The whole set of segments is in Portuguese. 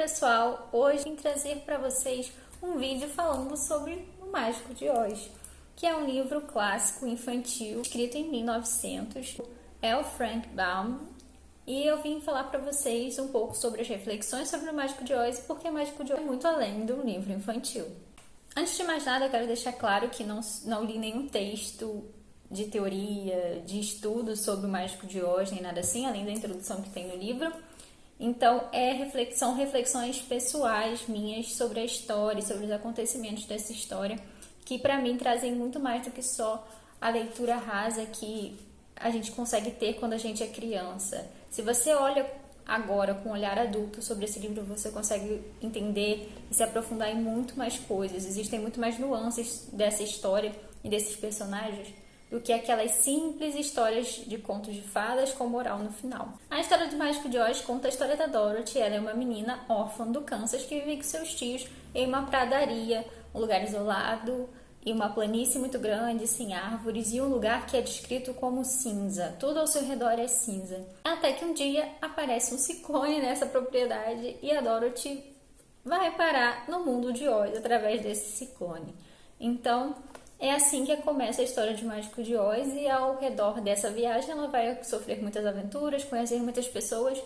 pessoal, hoje vim trazer para vocês um vídeo falando sobre O Mágico de Oz, que é um livro clássico infantil escrito em 1900, é o Frank Baum, e eu vim falar para vocês um pouco sobre as reflexões sobre O Mágico de Oz, porque O Mágico de Oz é muito além do livro infantil. Antes de mais nada, eu quero deixar claro que não li nenhum texto de teoria, de estudo sobre O Mágico de Oz, nem nada assim, além da introdução que tem no livro. Então, são reflexões pessoais minhas sobre a história, sobre os acontecimentos dessa história, que para mim trazem muito mais do que só a leitura rasa que a gente consegue ter quando a gente é criança. Se você olha agora com um olhar adulto sobre esse livro, você consegue entender e se aprofundar em muito mais coisas. Existem muito mais nuances dessa história e desses personagens do que aquelas simples histórias de contos de fadas com moral no final. A história do Mágico de Oz conta a história da Dorothy. Ela é uma menina órfã do Kansas que vive com seus tios em uma pradaria, um lugar isolado e uma planície muito grande, sem árvores, e um lugar que é descrito como cinza. Tudo ao seu redor é cinza. Até que um dia aparece um ciclone nessa propriedade e a Dorothy vai parar no mundo de Oz através desse ciclone. Então, é assim que começa a história de Mágico de Oz, e ao redor dessa viagem ela vai sofrer muitas aventuras, conhecer muitas pessoas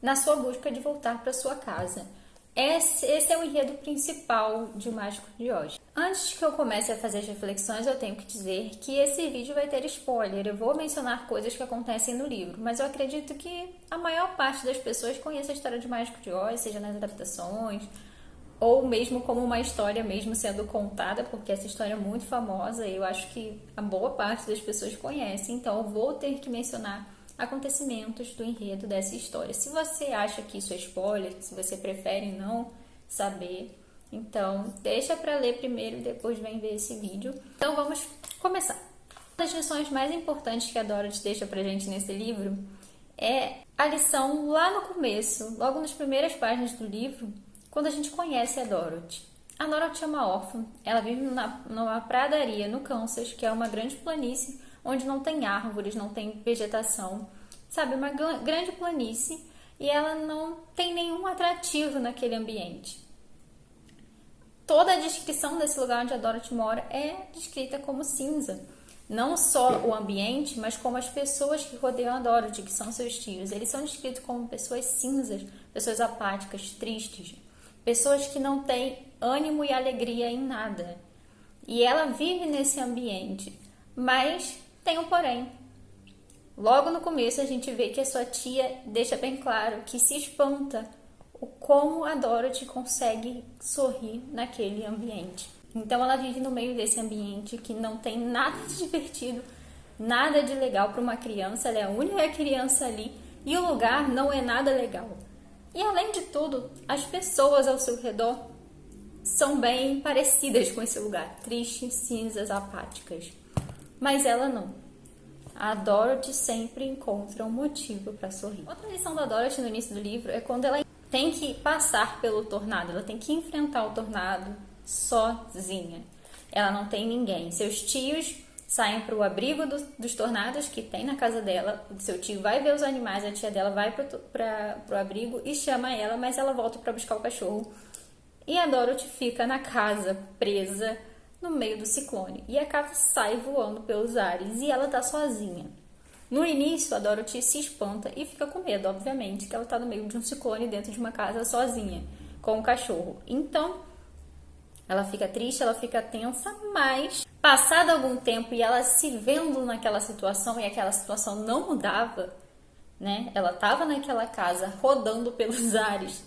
na sua busca de voltar para sua casa. Esse é o enredo principal de Mágico de Oz. Antes que eu comece a fazer as reflexões, eu tenho que dizer que esse vídeo vai ter spoiler. Eu vou mencionar coisas que acontecem no livro, mas eu acredito que a maior parte das pessoas conhece a história de Mágico de Oz, seja nas adaptações, ou mesmo como uma história mesmo sendo contada, porque essa história é muito famosa e eu acho que a boa parte das pessoas conhece. Então eu vou ter que mencionar acontecimentos do enredo dessa história. Se você acha que isso é spoiler, se você prefere não saber, então deixa para ler primeiro e depois vem ver esse vídeo. Então vamos começar. Uma das lições mais importantes que a Dorothy deixa pra gente nesse livro é a lição lá no começo, logo nas primeiras páginas do livro, quando a gente conhece a Dorothy. A Dorothy é uma órfã, ela vive numa pradaria no Kansas, que é uma grande planície, onde não tem árvores, não tem vegetação, sabe? Uma grande planície, e ela não tem nenhum atrativo naquele ambiente. Toda a descrição desse lugar onde a Dorothy mora é descrita como cinza. Não só o ambiente, mas como as pessoas que rodeiam a Dorothy, que são seus tios. Eles são descritos como pessoas cinzas, pessoas apáticas, tristes, pessoas que não têm ânimo e alegria em nada. E ela vive nesse ambiente, mas tem um porém. Logo no começo a gente vê que a sua tia deixa bem claro que se espanta como a Dorothy consegue sorrir naquele ambiente. Então ela vive no meio desse ambiente que não tem nada de divertido, nada de legal para uma criança. Ela é a única criança ali e o lugar não é nada legal. E além de tudo, as pessoas ao seu redor são bem parecidas com esse lugar, tristes, cinzas, apáticas. Mas ela não. A Dorothy sempre encontra um motivo para sorrir. Outra lição da Dorothy no início do livro é quando ela tem que passar pelo tornado, ela tem que enfrentar o tornado sozinha. Ela não tem ninguém. Seus tios saem para o abrigo dos tornados que tem na casa dela. O seu tio vai ver os animais, a tia dela vai para o abrigo e chama ela, mas ela volta para buscar o cachorro. E a Dorothy fica na casa, presa no meio do ciclone. E a casa sai voando pelos ares e ela tá sozinha. No início, a Dorothy se espanta e fica com medo, obviamente, que ela tá no meio de um ciclone dentro de uma casa sozinha, com o cachorro. Então, ela fica triste, ela fica tensa, mas passado algum tempo e ela se vendo naquela situação e aquela situação não mudava, né? Ela estava naquela casa rodando pelos ares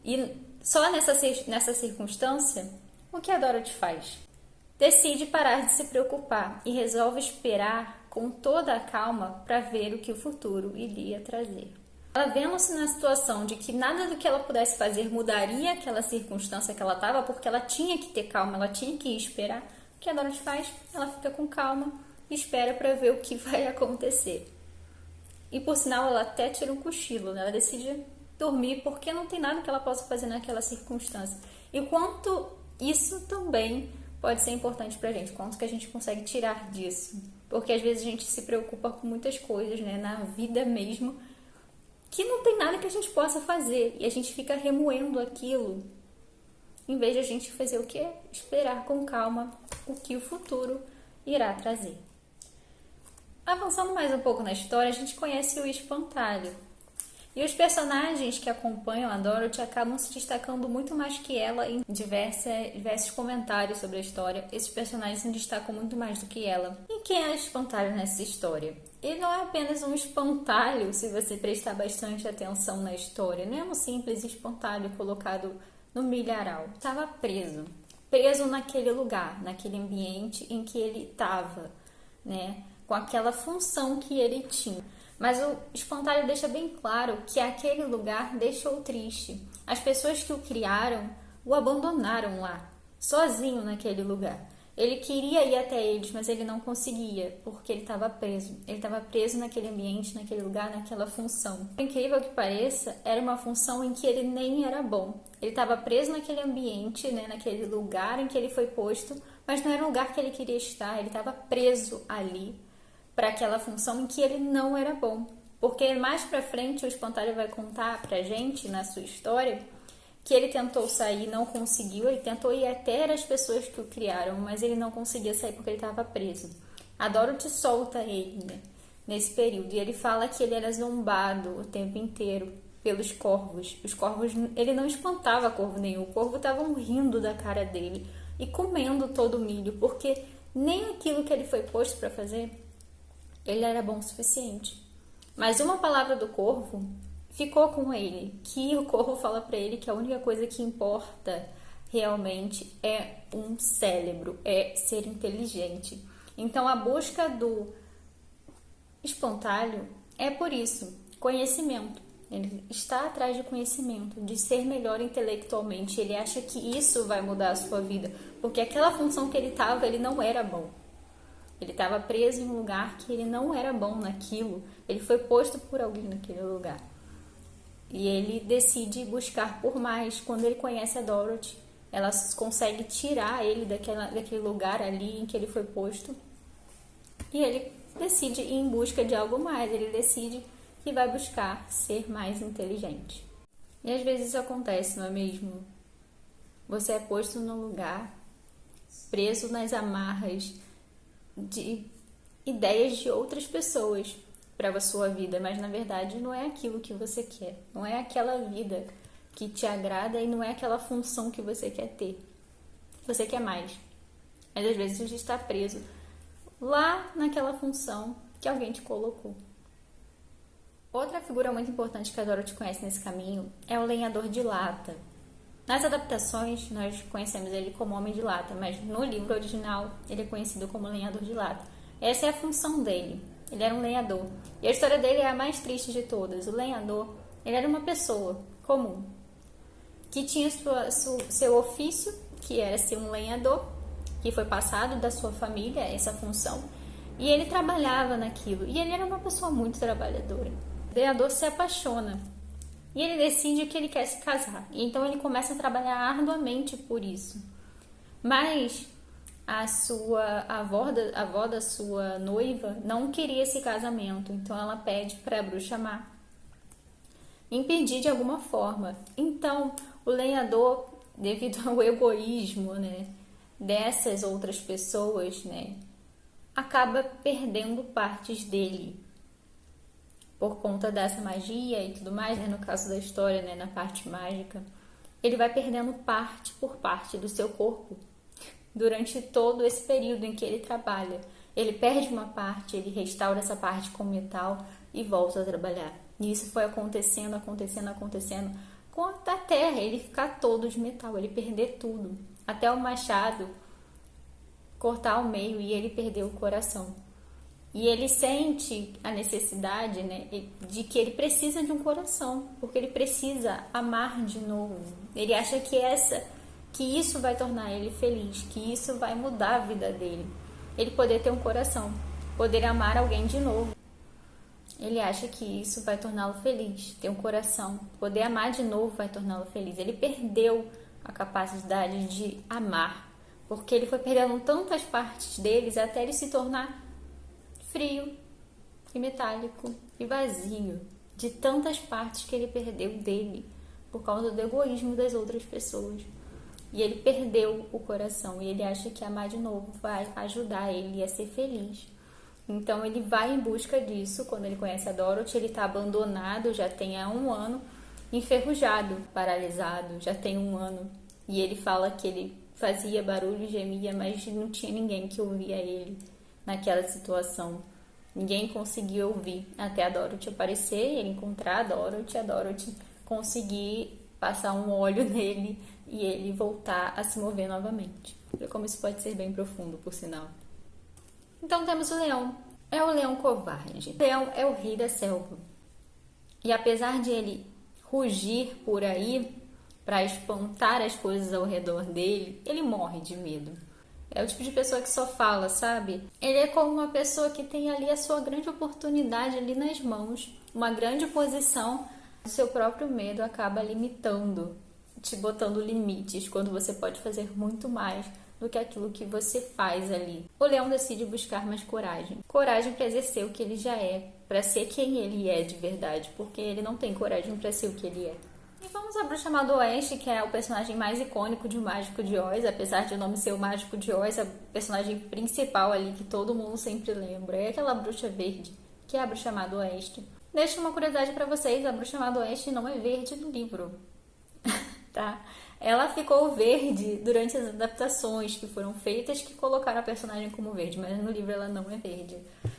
e só nessa circunstância, o que a Dorothy faz? Decide parar de se preocupar e resolve esperar com toda a calma para ver o que o futuro iria trazer. Ela vendo-se na situação de que nada do que ela pudesse fazer mudaria aquela circunstância que ela estava, porque ela tinha que ter calma, ela tinha que esperar. O que a Dorothy faz? Ela fica com calma e espera para ver o que vai acontecer. E por sinal, ela até tira um cochilo, né? Ela decide dormir porque não tem nada que ela possa fazer naquela circunstância. E quanto isso também pode ser importante pra gente, quanto que a gente consegue tirar disso. Porque às vezes a gente se preocupa com muitas coisas, né? Na vida mesmo. que não tem nada que a gente possa fazer. E a gente fica remoendo aquilo, em vez de a gente fazer o quê? Esperar com calma o que o futuro irá trazer. Avançando mais um pouco na história, a gente conhece o espantalho. E os personagens que acompanham a Dorothy acabam se destacando muito mais que ela em diversos comentários sobre a história. Esses personagens se destacam muito mais do que ela. E quem é o espantalho nessa história? Ele não é apenas um espantalho, se você prestar bastante atenção na história. Não é um simples espantalho colocado no milharal. Estava preso naquele lugar, naquele ambiente em que ele estava, né? Com aquela função que ele tinha. Mas o espantalho deixa bem claro que aquele lugar deixou triste. As pessoas que o criaram o abandonaram lá, sozinho naquele lugar. Ele queria ir até eles, mas ele não conseguia, porque ele estava preso. Ele estava preso naquele ambiente, naquele lugar, naquela função. Por incrível que pareça, era uma função em que ele nem era bom. Ele estava preso naquele ambiente, né, naquele lugar em que ele foi posto, mas não era o lugar que ele queria estar. Ele estava preso ali, para aquela função em que ele não era bom. Porque mais pra frente o espantalho vai contar pra gente, na sua história, que ele tentou sair, não conseguiu, ele tentou ir até as pessoas que o criaram, mas ele não conseguia sair porque ele estava preso. A Dorothy solta ele, né, nesse período, e ele fala que ele era zombado o tempo inteiro pelos corvos. Os corvos, ele não espantava corvo nenhum, o corvo estava rindo da cara dele e comendo todo o milho, porque nem aquilo que ele foi posto para fazer ele era bom o suficiente. Mas uma palavra do corvo ficou com ele, que o corvo fala para ele que a única coisa que importa realmente é um cérebro, é ser inteligente. Então a busca do espantalho é por isso, conhecimento. Ele está atrás de conhecimento, de ser melhor intelectualmente. Ele acha que isso vai mudar a sua vida, porque aquela função que ele estava, ele não era bom. Ele estava preso em um lugar que ele não era bom naquilo. Ele foi posto por alguém naquele lugar. E ele decide buscar por mais. Quando ele conhece a Dorothy, ela consegue tirar ele daquele lugar ali em que ele foi posto. E ele decide ir em busca de algo mais. Ele decide que vai buscar ser mais inteligente. E às vezes isso acontece, não é mesmo? Você é posto num lugar, preso nas amarras de ideias de outras pessoas para a sua vida, mas na verdade não é aquilo que você quer, não é aquela vida que te agrada e não é aquela função que você quer ter. Você quer mais, mas às vezes você está preso lá naquela função que alguém te colocou. Outra figura muito importante que a Dorothy conhece nesse caminho é o lenhador de lata. Nas adaptações, nós conhecemos ele como Homem de Lata, mas no livro original ele é conhecido como Lenhador de Lata. Essa é a função dele. Ele era um lenhador. E a história dele é a mais triste de todas. O lenhador, ele era uma pessoa comum, que tinha seu ofício, que era ser um lenhador, que foi passado da sua família, essa função, e ele trabalhava naquilo. E ele era uma pessoa muito trabalhadora. O lenhador se apaixona. E ele decide que ele quer se casar. E então ele começa a trabalhar arduamente por isso. Mas a avó da sua noiva não queria esse casamento. Então ela pede para a bruxa má impedir de alguma forma. Então o lenhador, devido ao egoísmo, né, dessas outras pessoas, né, acaba perdendo partes dele. Por conta dessa magia e tudo mais, né? No caso da história, né? Na parte mágica, ele vai perdendo parte por parte do seu corpo durante todo esse período em que ele trabalha. Ele perde uma parte, ele restaura essa parte com metal e volta a trabalhar. E isso foi acontecendo com a terra, ele ficar todo de metal, ele perder tudo, até o machado cortar ao meio e ele perder o coração. E ele sente a necessidade, né, de que ele precisa de um coração, porque ele precisa amar de novo. Ele acha que isso vai tornar ele feliz, que isso vai mudar a vida dele. Ele poder ter um coração, poder amar alguém de novo. Ele acha que isso vai torná-lo feliz, ter um coração, poder amar de novo vai torná-lo feliz. Ele perdeu a capacidade de amar, porque ele foi perdendo tantas partes deles até ele se tornar frio e metálico e vazio de tantas partes que ele perdeu dele por causa do egoísmo das outras pessoas. E ele perdeu o coração e ele acha que amar de novo vai ajudar ele a ser feliz. Então ele vai em busca disso. Quando ele conhece a Dorothy, ele está abandonado, já tem há 1 ano, enferrujado, paralisado, já tem 1 ano. E ele fala que ele fazia barulho, gemia, mas não tinha ninguém que ouvia ele naquela situação. Ninguém conseguia ouvir até a Dorothy aparecer, ele encontrar a Dorothy conseguir passar um óleo nele e ele voltar a se mover novamente. Olha como isso pode ser bem profundo, por sinal. Então temos o leão. É o leão covarde. O leão é o rei da selva. E apesar de ele rugir por aí para espantar as coisas ao redor dele, ele morre de medo. É o tipo de pessoa que só fala, sabe? Ele é como uma pessoa que tem ali a sua grande oportunidade ali nas mãos, uma grande posição. O seu próprio medo acaba limitando, te botando limites, quando você pode fazer muito mais do que aquilo que você faz ali. O leão decide buscar mais coragem. Coragem para exercer o que ele já é, para ser quem ele é de verdade, porque ele não tem coragem para ser o que ele é. E vamos à Bruxa Má do Oeste, que é o personagem mais icônico de O Mágico de Oz, apesar de o nome ser O Mágico de Oz, a personagem principal ali que todo mundo sempre lembra é aquela bruxa verde, que é a Bruxa Má do Oeste. Deixo uma curiosidade para vocês, a Bruxa Má do Oeste não é verde no livro, tá? Ela ficou verde durante as adaptações que foram feitas que colocaram a personagem como verde, mas no livro ela não é verde.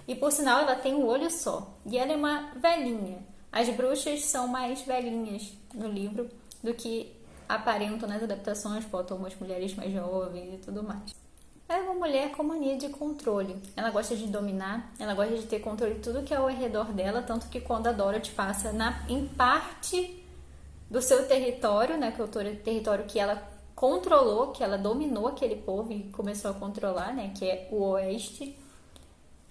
E por sinal ela tem um olho só, e ela é uma velhinha. As bruxas são mais velhinhas no livro do que aparentam nas adaptações, botam umas mulheres mais jovens e tudo mais. Ela é uma mulher com mania de controle. Ela gosta de dominar, ela gosta de ter controle de tudo que é ao redor dela, tanto que quando a Dorothy passa em parte do seu território, né, que é o território que ela controlou, que ela dominou aquele povo e começou a controlar, né, que é o Oeste.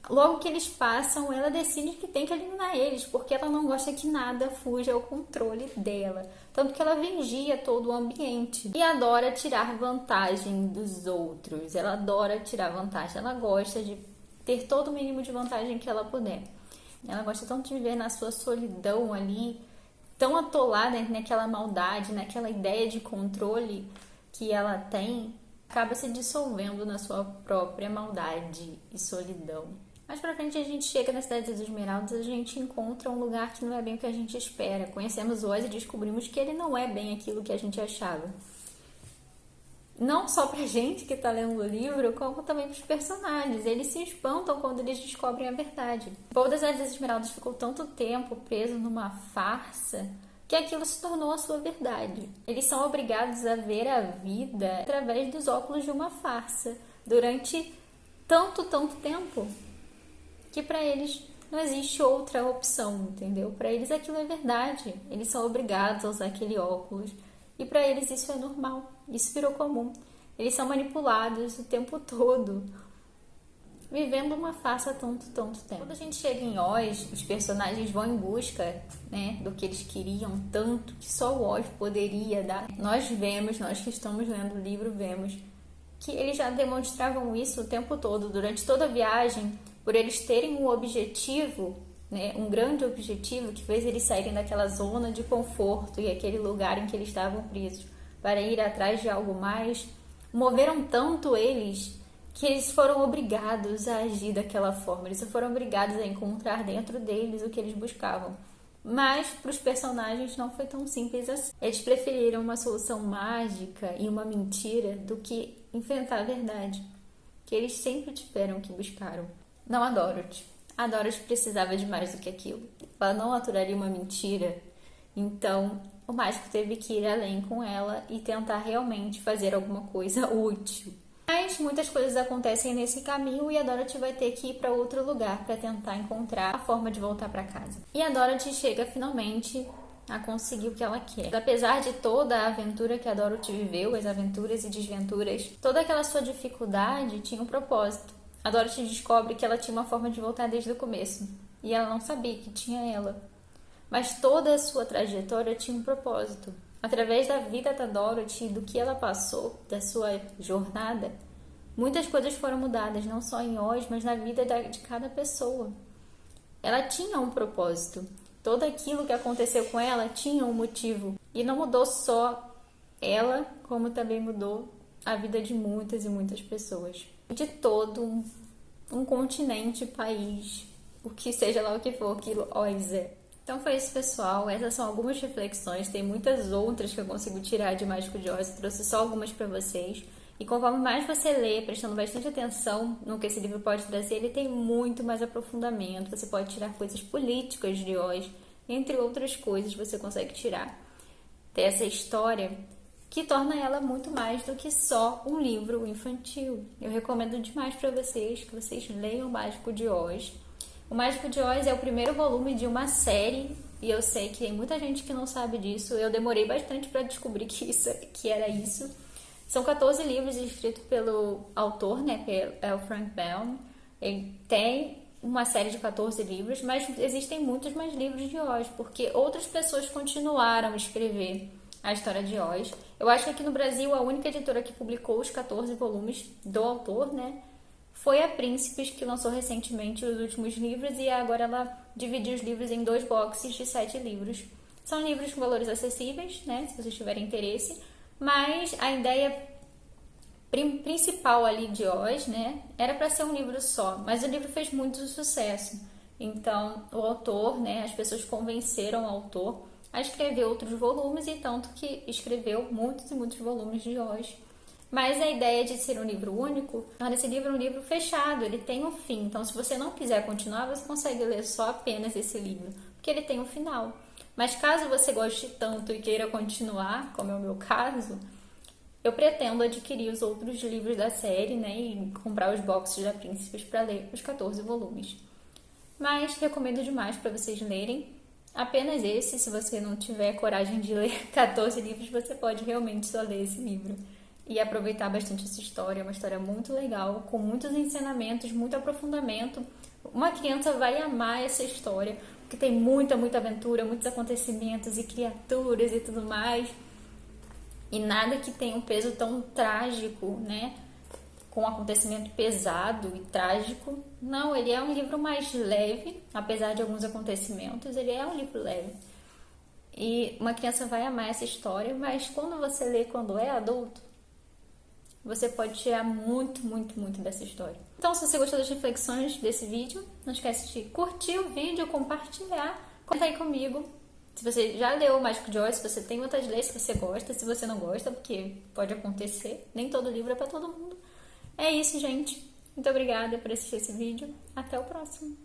Logo que eles passam, ela decide que tem que eliminar eles, porque ela não gosta que nada fuja ao controle dela. Tanto que ela vigia todo o ambiente e adora tirar vantagem dos outros. Ela adora tirar vantagem, ela gosta de ter todo o mínimo de vantagem que ela puder. Ela gosta tanto de viver na sua solidão ali, tão atolada naquela maldade, naquela ideia de controle que ela tem, acaba se dissolvendo na sua própria maldade e solidão. Mais pra frente a gente chega na Cidade dos Esmeraldas, a gente encontra um lugar que não é bem o que a gente espera. Conhecemos Oz e descobrimos que ele não é bem aquilo que a gente achava. Não só pra gente que tá lendo o livro, como também pros personagens. Eles se espantam quando eles descobrem a verdade. O povo das Cidade das Esmeraldas ficou tanto tempo preso numa farsa que aquilo se tornou a sua verdade. Eles são obrigados a ver a vida através dos óculos de uma farsa durante tanto tempo, que para eles não existe outra opção, entendeu? Para eles aquilo é verdade. Eles são obrigados a usar aquele óculos. E para eles isso é normal. Isso virou comum. Eles são manipulados o tempo todo, vivendo uma farsa há tanto tempo. Quando a gente chega em Oz, os personagens vão em busca, né, do que eles queriam tanto, que só o Oz poderia dar. Nós que estamos lendo o livro, vemos que eles já demonstravam isso o tempo todo, durante toda a viagem, por eles terem um objetivo, né, um grande objetivo que fez eles saírem daquela zona de conforto e aquele lugar em que eles estavam presos, para ir atrás de algo mais. Moveram tanto eles que eles foram obrigados a agir daquela forma, eles foram obrigados a encontrar dentro deles o que eles buscavam. Mas para os personagens não foi tão simples assim. Eles preferiram uma solução mágica e uma mentira do que enfrentar a verdade, que eles sempre tiveram que buscaram. Não a Dorothy. A Dorothy precisava de mais do que aquilo. Ela não aturaria uma mentira. Então, o mágico teve que ir além com ela e tentar realmente fazer alguma coisa útil. Mas muitas coisas acontecem nesse caminho e a Dorothy vai ter que ir para outro lugar para tentar encontrar a forma de voltar para casa. E a Dorothy chega finalmente a conseguir o que ela quer. Apesar de toda a aventura que a Dorothy viveu, as aventuras e desventuras, toda aquela sua dificuldade tinha um propósito. A Dorothy descobre que ela tinha uma forma de voltar desde o começo e ela não sabia que tinha ela. Mas toda a sua trajetória tinha um propósito. Através da vida da Dorothy, do que ela passou, da sua jornada, muitas coisas foram mudadas, não só em Oz, mas na vida de cada pessoa. Ela tinha um propósito. Tudo aquilo que aconteceu com ela tinha um motivo. E não mudou só ela, como também mudou a vida de muitas e muitas pessoas. De todo um continente, país, o que seja lá o que for, aquilo Oz é. Então foi isso, pessoal. Essas são algumas reflexões. Tem muitas outras que eu consigo tirar de Mágico de Oz. Eu trouxe só algumas para vocês. E conforme mais você lê, prestando bastante atenção no que esse livro pode trazer, ele tem muito mais aprofundamento. Você pode tirar coisas políticas de Oz, entre outras coisas você consegue tirar dessa história, que torna ela muito mais do que só um livro infantil. Eu recomendo demais para vocês que vocês leiam O Mágico de Oz. O Mágico de Oz é o primeiro volume de uma série, e eu sei que tem muita gente que não sabe disso. Eu demorei bastante para descobrir que era isso. São 14 livros escritos pelo autor, né, que é o Frank Baum. Ele tem uma série de 14 livros, mas existem muitos mais livros de Oz, porque outras pessoas continuaram a escrever a história de Oz. Eu acho que aqui no Brasil a única editora que publicou os 14 volumes do autor, né, foi a Príncipes, que lançou recentemente os últimos livros, e agora ela dividiu os livros em 2 boxes de 7 livros. São livros com valores acessíveis, né, se vocês tiverem interesse, mas a ideia principal ali de Oz, né, era para ser um livro só, mas o livro fez muito sucesso. Então, o autor, né, as pessoas convenceram o autor a escrever outros volumes, e tanto que escreveu muitos e muitos volumes de Oz. Mas a ideia de ser um livro único torna esse livro um livro fechado, ele tem um fim. Então, se você não quiser continuar, você consegue ler só apenas esse livro, porque ele tem um final. Mas caso você goste tanto e queira continuar, como é o meu caso, eu pretendo adquirir os outros livros da série, né, e comprar os boxes da Príncipes para ler os 14 volumes. Mas recomendo demais para vocês lerem. Apenas esse, se você não tiver coragem de ler 14 livros, você pode realmente só ler esse livro e aproveitar bastante essa história. É uma história muito legal, com muitos ensinamentos, muito aprofundamento. Uma criança vai amar essa história, porque tem muita aventura, muitos acontecimentos e criaturas e tudo mais. E nada que tenha um peso tão trágico, né? Com um acontecimento pesado e trágico. Não, ele é um livro mais leve, apesar de alguns acontecimentos, ele é um livro leve. E uma criança vai amar essa história, mas quando você lê quando é adulto, você pode tirar muito dessa história. Então, se você gostou das reflexões desse vídeo, não esquece de curtir o vídeo, compartilhar, comenta aí comigo. Se você já leu o Mágico de Oz, se você tem vontade de ler, se você gosta, se você não gosta, porque pode acontecer, nem todo livro é para todo mundo. É isso, gente. Muito obrigada por assistir esse vídeo. Até o próximo.